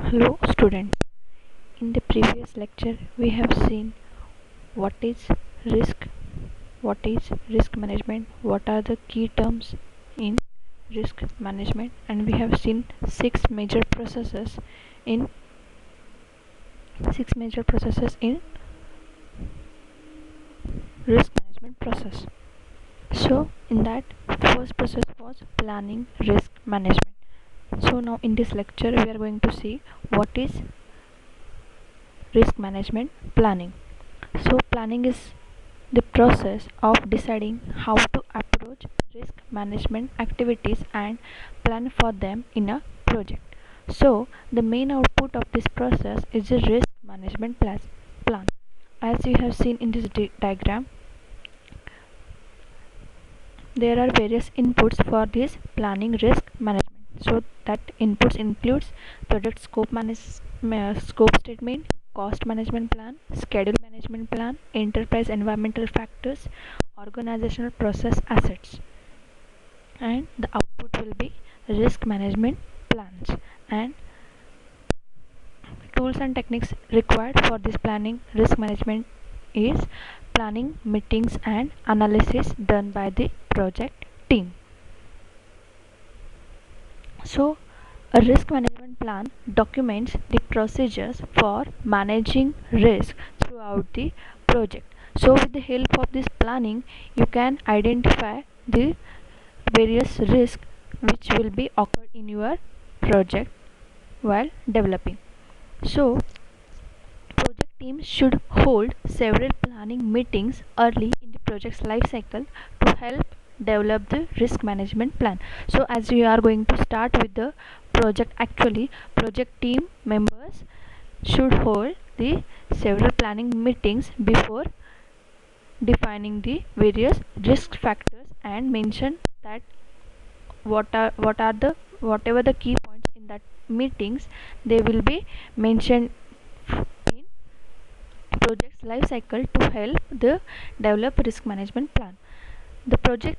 Hello students. In the previous lecture we have seen what is risk, what is risk management, what are the key terms in risk management, and we have seen in six major processes in risk management process. So in that, first process was planning risk management. So now in this lecture we are going to see what is risk management planning. So planning is the process of deciding how to approach risk management activities and plan for them in a project. So the main output of this process is a risk management plan. As you have seen in this diagram, there are various inputs for this planning risk management. So that inputs includes project scope statement, cost management plan, schedule management plan, enterprise environmental factors, organizational process assets, and the output will be risk management plans. And tools and techniques required for this planning risk management is planning meetings and analysis done by the project team. So a risk management plan documents the procedures for managing risk throughout the project. So with the help of this planning you can identify the various risks which will be occurred in your project while developing. So project teams should hold several planning meetings early in the project's life cycle to help develop the risk management plan. So as we are going to start with the project, actually project team members should hold the several planning meetings before defining the various risk factors and mention that what are the whatever the key points in that meetings, they will be mentioned in project's life cycle to help the develop risk management plan. The project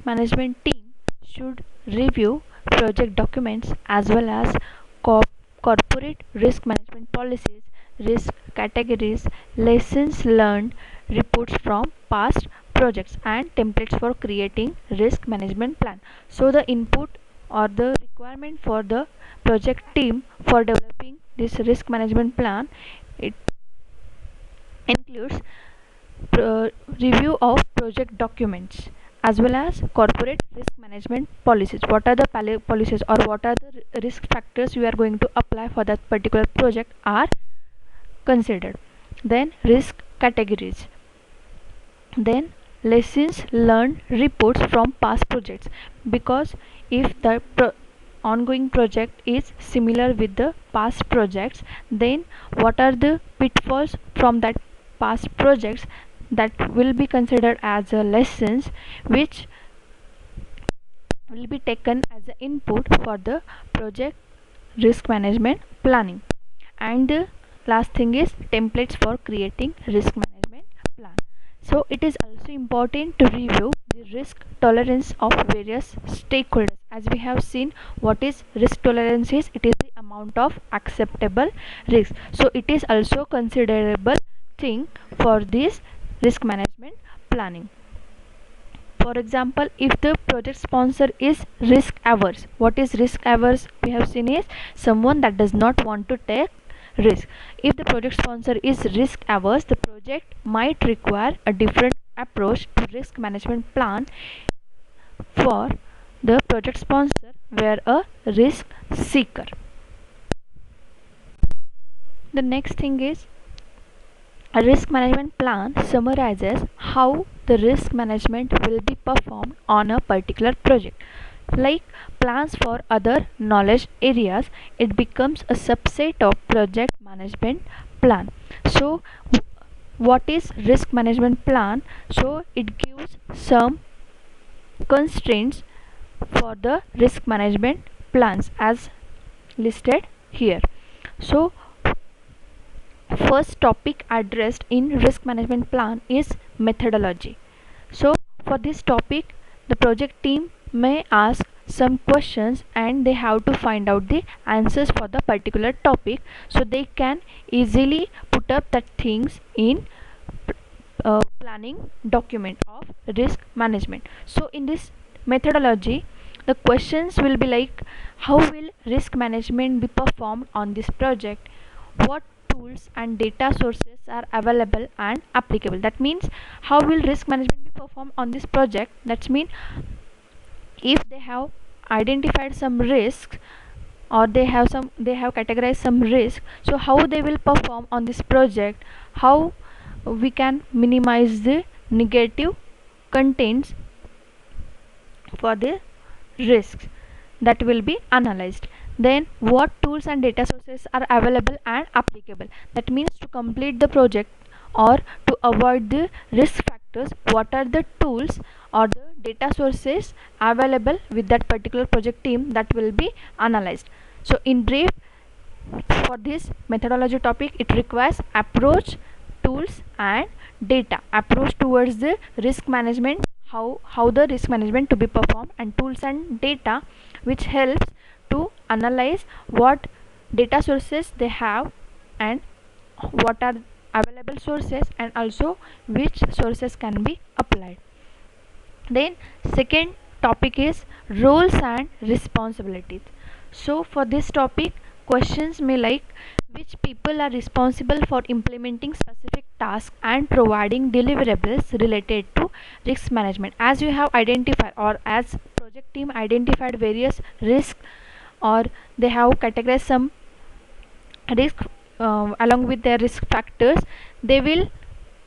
management team should review project documents as well as corporate risk management policies, risk categories, lessons learned, reports from past projects, and templates for creating risk management plan. So the input or the requirement for the project team for developing this risk management plan, it includes review of project documents as well as corporate risk management policies. What are the policies or what are the risk factors you are going to apply for that particular project are considered. Then risk categories, then lessons learned reports from past projects, because if the ongoing project is similar with the past projects, then what are the pitfalls from that past projects that will be considered as a lessons which will be taken as an input for the project risk management planning. And the last thing is templates for creating risk management plan. So it is also important to review the risk tolerance of various stakeholders. As we have seen, what is risk tolerance is, it is the amount of acceptable risk. So it is also considerable thing for this risk management planning. For example, if the project sponsor is risk averse, what is risk averse we have seen is someone that does not want to take risk. If the project sponsor is risk averse, the project might require a different approach to risk management plan for the project sponsor were a risk seeker. The next thing is, a risk management plan summarizes how the risk management will be performed on a particular project. Like plans for other knowledge areas, it becomes a subset of project management plan. So what is risk management plan? So it gives some constraints for the risk management plans as listed here. So first topic addressed in risk management plan is methodology. So for this topic, the project team may ask some questions and they have to find out the answers for the particular topic, so they can easily put up that things in planning document of risk management. So in this methodology, the questions will be like, how will risk management be performed on this project, what tools and data sources are available and applicable. That means how will risk management be performed on this project, that means if they have identified some risks, or they have categorized some risk, so how they will perform on this project, how we can minimize the negative contents for the risks, that will be analyzed. Then what tools and data sources are available and applicable, that means to complete the project or to avoid the risk factors, what are the tools or the data sources available with that particular project team, that will be analyzed. So in brief, for this methodology topic, it requires approach, tools and data. Approach towards the risk management, how the risk management to be performed, and tools and data which helps to analyze what data sources they have and what are available sources, and also which sources can be applied. Then second topic is roles and responsibilities. So for this topic, questions may like, which people are responsible for implementing specific tasks and providing deliverables related to risk management. As you have identified, or as project team identified various risks, or they have categorized some risk along with their risk factors, they will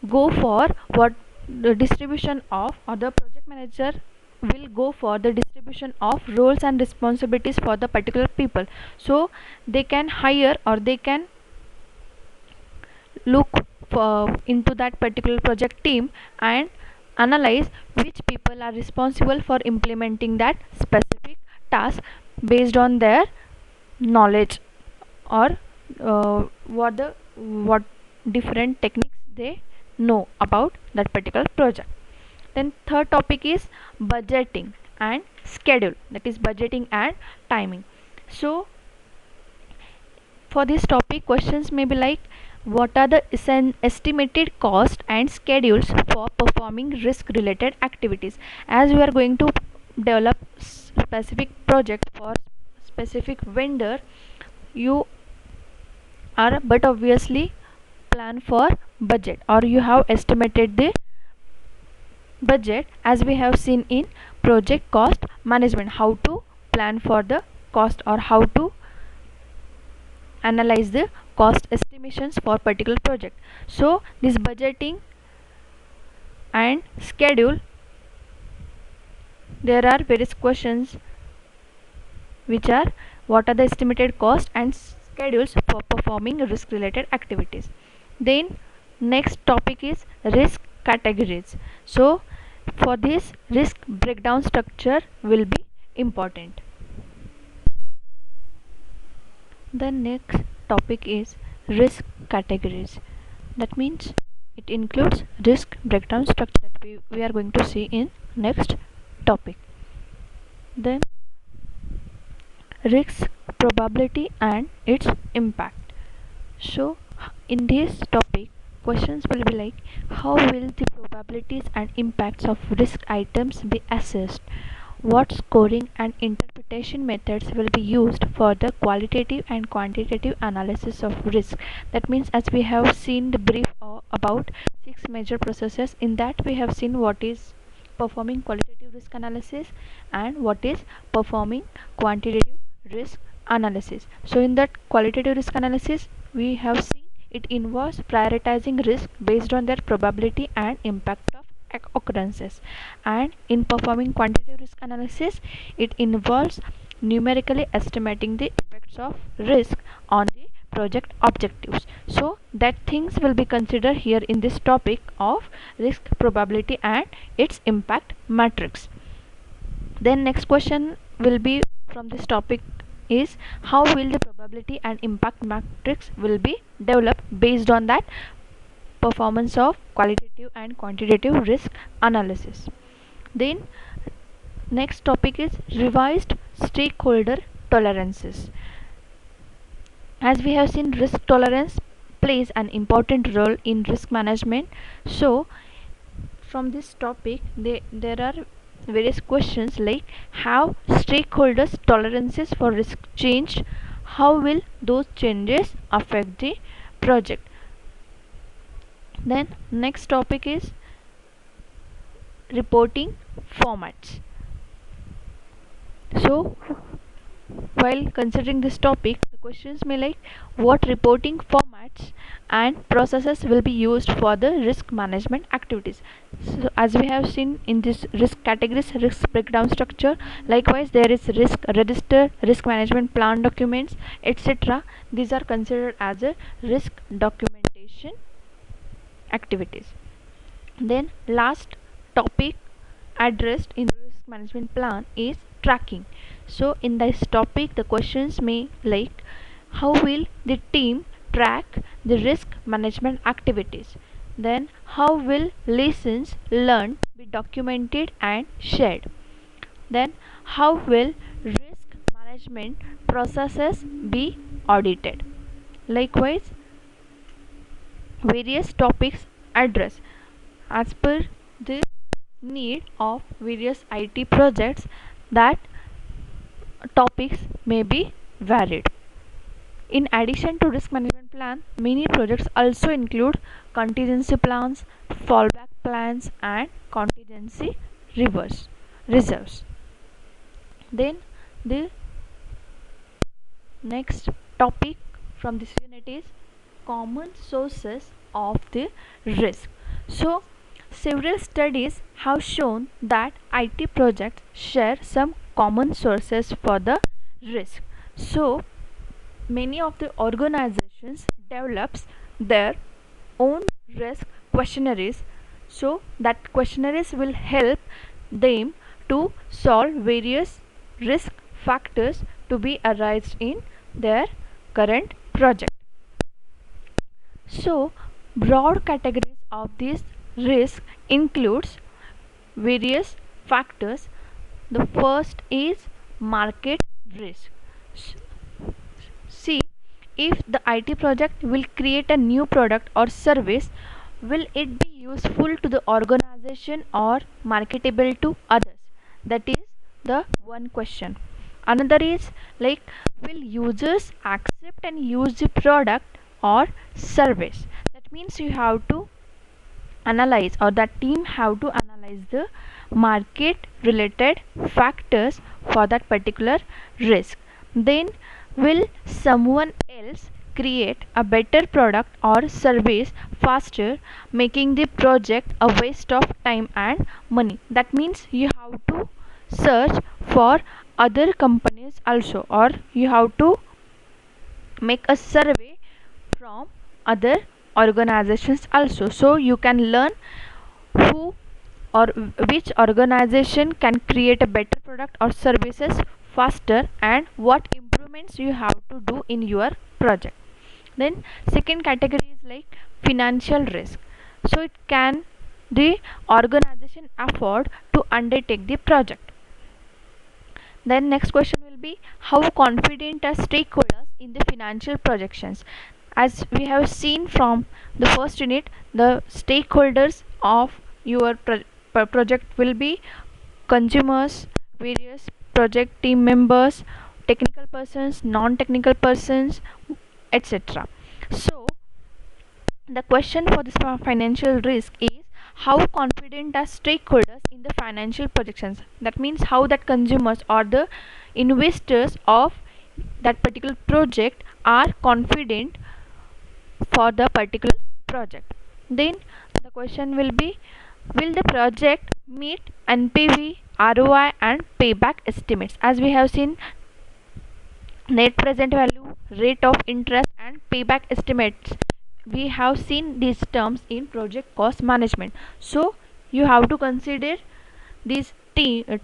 go for what the distribution of, or the project manager will go for the distribution of roles and responsibilities for the particular people, so they can hire or they can look for into that particular project team and analyze which people are responsible for implementing that specific task based on their knowledge, or what different techniques they know about that particular project. Then third topic is budgeting and schedule, that is budgeting and timing. So for this topic, questions may be like, what are the estimated cost and schedules for performing risk related activities. As we are going to develop specific project for specific vendor, you are but obviously plan for budget, or you have estimated the budget, as we have seen in project cost management, how to plan for the cost or how to analyze the cost estimations for particular project. So this budgeting and schedule, there are various questions which are, what are the estimated cost and schedules for performing risk related activities. Then next topic is risk categories. So for this, risk breakdown structure will be important. The next topic is risk categories. That means it includes risk breakdown structure that we are going to see in next topic. Then risk probability and its impact. So in this topic, questions will be like, how will the probabilities and impacts of risk items be assessed, what scoring and interpretation methods will be used for the qualitative and quantitative analysis of risk. That means, as we have seen the brief about 6 major processes, in that we have seen what is performing qualitative risk analysis and what is performing quantitative risk analysis. So in that qualitative risk analysis, we have seen it involves prioritizing risk based on their probability and impact of occurrences, and in performing quantitative risk analysis, it involves numerically estimating the effects of risk on the project objectives. So that things will be considered here in this topic of risk probability and its impact matrix. Then next question will be from this topic is, how will the probability and impact matrix will be developed based on that performance of qualitative and quantitative risk analysis. Then Next topic is revised stakeholder tolerances. As we have seen, risk tolerance plays an important role in risk management. So from this topic there are various questions like how stakeholders tolerances for risk changed, how will those changes affect the project. Then next topic is reporting formats. So while considering this topic, the questions may like what reporting formats and processes will be used for the risk management activities. So as we have seen in this risk categories, risk breakdown structure, likewise there is risk register, risk management plan documents, etc. These are considered as a risk documentation activities. Then last topic addressed in risk management plan is tracking. So in this topic the questions may like how will the team track the risk management activities, then how will lessons learned be documented and shared, then how will risk management processes be audited. Likewise various topics addressed as per the need of various IT projects, that topics may be varied. In addition to risk management plan, many projects also include contingency plans, fallback plans and contingency reserves. Then the next topic from this unit is common sources of the risk. So several studies have shown that IT projects share some common sources for the risk. So many of the organizations develops their own risk questionnaires, so that questionnaires will help them to solve various risk factors to be arised in their current project. So broad categories of this risk includes various factors. The first is market risk. See, if the IT project will create a new product or service, will it be useful to the organization or marketable to others? That is the one question. Another is like, will users accept and use the product or service? That means you have to analyze, or that team have to analyze the market related factors for that particular risk. Then will someone else create a better product or service faster, making the project a waste of time and money? That means you have to search for other companies also, or you have to make a survey from other organizations also, so you can learn who or which organization can create a better product or services faster and what improvements you have to do in your project. Then second category is like financial risk. So it can the organization afford to undertake the project. Then next question will be how confident are stakeholders in the financial projections. As we have seen from the first unit, the stakeholders of your project will be consumers, various project team members, technical persons, non-technical persons, etc. So the question for this financial risk is how confident are stakeholders in the financial projections. That means how that consumers or the investors of that particular project are confident for the particular project. Then the question will be, will the project meet NPV, ROI and payback estimates? As we have seen, net present value, rate of interest and payback estimates, we have seen these terms in project cost management. So you have to consider these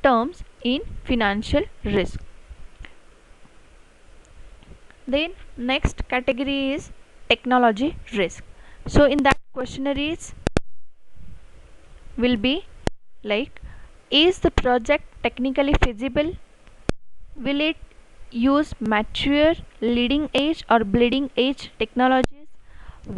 terms in financial risk. Then next category is technology risk. So in that questionnaires will be like, is the project technically feasible? Will it use mature, leading edge, or bleeding edge technologies?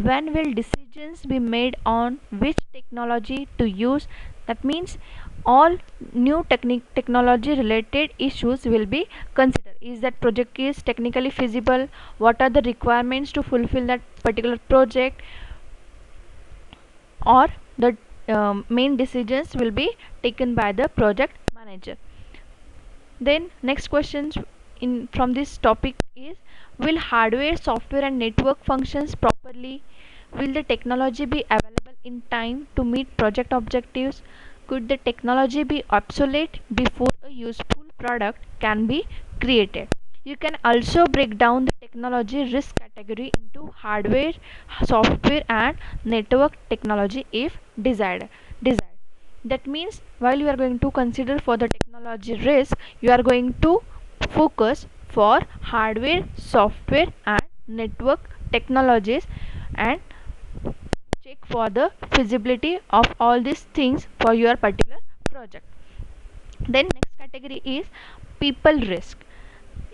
When will decisions be made on which technology to use? That means all new technology related issues will be considered. Is that project is technically feasible? What are the requirements to fulfill that particular project? Or the main decisions will be taken by the project manager. Then next question in from this topic is, will hardware, software and network functions properly? Will the technology be available in time to meet project objectives? Could the technology be obsolete before a useful product can be created? You can also break down the technology risk category into hardware, software and network technology if desired. That means while you are going to consider for the technology risk, you are going to focus for hardware, software and network technologies and check for the feasibility of all these things for your particular project. Then next category is people risk.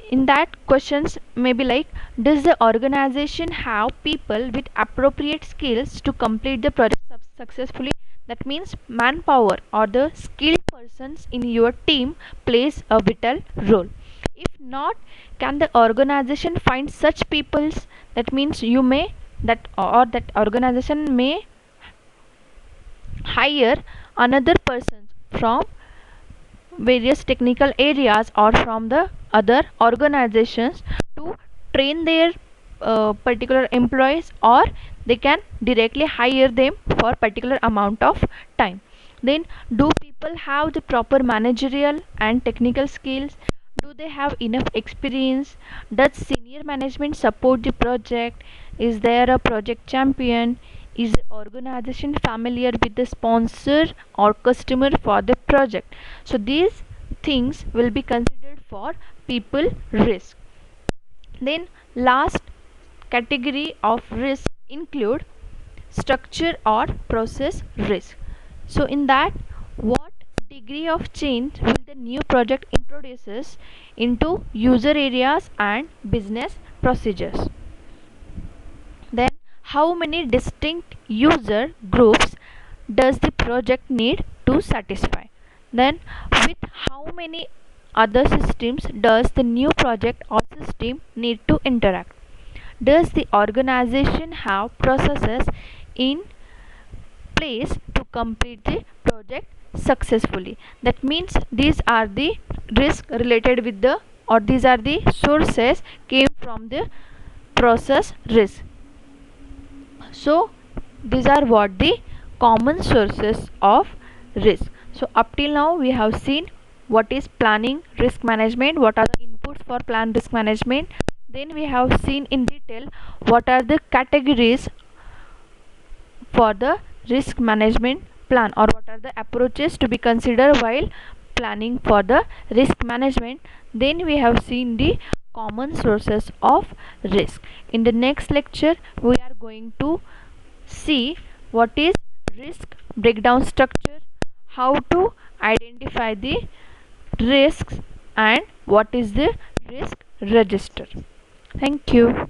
In that questions may be like, does the organization have people with appropriate skills to complete the project successfully? That means manpower or the skilled persons in your team plays a vital role. If not, can the organization find such peoples? That means you may that or that organization may hire another person from various technical areas or from the other organizations to train their particular employees, or they can directly hire them for particular amount of time. Then do people have the proper managerial and technical skills? Do they have enough experience? Does senior management support the project? Is there a project champion? Is the organization familiar with the sponsor or customer for the project? So these things will be considered for people risk. Then last category of risk include structure or process risk. So in that, what degree of change will the new project introduces into user areas and business procedures? Then how many distinct user groups does the project need to satisfy? Then with how many other systems does the new project or system need to interact? Does the organization have processes in place to complete the project successfully? That means these are the risks related with the, or these are the sources came from the process risk. So these are what the common sources of risk. So up till now we have seen what is planning risk management, what are the inputs for plan risk management. Then we have seen in detail what are the categories for the risk management plan, or what are the approaches to be considered while planning for the risk management. Then we have seen the common sources of risk. In the next lecture we are going to see what is risk breakdown structure, how to identify the risks, and what is the risk register. Thank you.